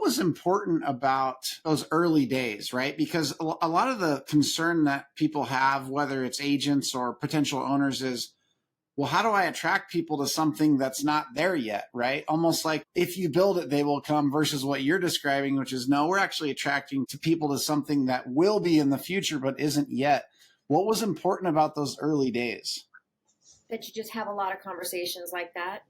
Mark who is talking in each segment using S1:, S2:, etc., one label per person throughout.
S1: was important about those early days, right? Because a lot of the concern that people have, whether it's agents or potential owners, is, well, how do I attract people to something that's not there yet, right? Almost like if you build it, they will come, versus what you're describing, which is, no, we're actually attracting to people to something that will be in the future, but isn't yet. What was important about those early days?
S2: That you just have a lot of conversations like that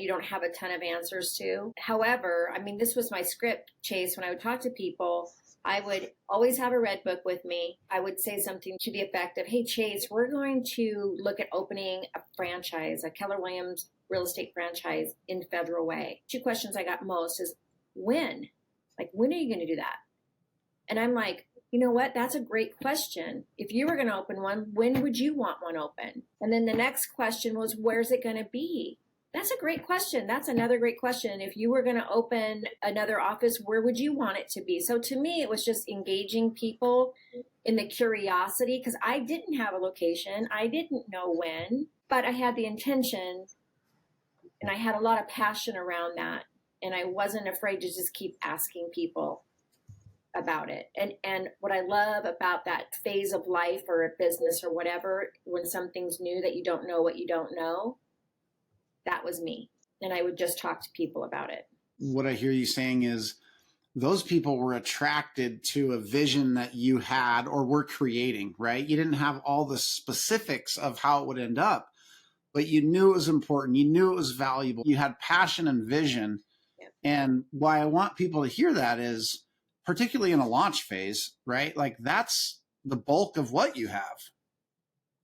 S2: you don't have a ton of answers to. However, I mean, this was my script, Chase. When I would talk to people, I would always have a red book with me. I would say something to the effect of, hey, Chase, we're going to look at opening a franchise, a Keller Williams real estate franchise in Federal Way. Two questions I got most is, when? Like, when are you going to do that? And I'm like, you know what? That's a great question. If you were going to open one, when would you want one open? And then the next question was, where's it going to be? That's a great question. That's another great question. If you were going to open another office, where would you want it to be? So to me, it was just engaging people in the curiosity, because I didn't have a location. I didn't know when, but I had the intention and I had a lot of passion around that. And I wasn't afraid to just keep asking people about it. And what I love about that phase of life or a business or whatever, when something's new that you don't know what you don't know, that was me. And I would just talk to people about it.
S1: What I hear you saying is those people were attracted to a vision that you had or were creating, right? You didn't have all the specifics of how it would end up, but you knew it was important. You knew it was valuable. You had passion and vision.
S2: Yep.
S1: And why I want people to hear that is, particularly in a launch phase, right? Like, that's the bulk of what you have.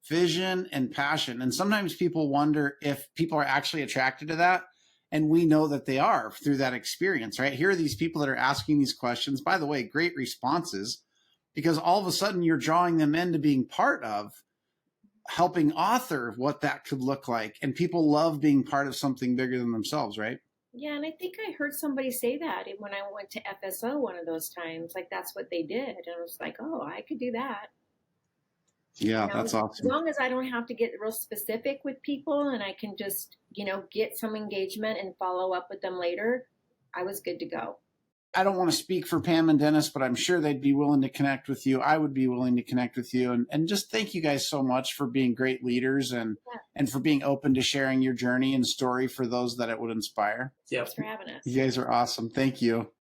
S1: Vision and passion. And sometimes people wonder if people are actually attracted to that. And we know that they are through that experience, right? Here are these people that are asking these questions. By the way, great responses, because all of a sudden you're drawing them into being part of helping author what that could look like. And people love being part of something bigger than themselves, right?
S2: Yeah, and I think I heard somebody say that when I went to FSO one of those times. Like, that's what they did. And I was like, oh, I could do that.
S1: Yeah,
S2: You know,
S1: that's awesome.
S2: as long as I don't have to get real specific with people and I can just, get some engagement and follow up with them later, I was good to go.
S1: I don't want to speak for Pam and Dennis, but I'm sure they'd be willing to connect with you. I would be willing to connect with you. And just thank you guys so much for being great leaders and for being open to sharing your journey and story for those that it would inspire.
S2: Thanks for having us.
S1: You guys are awesome. Thank you.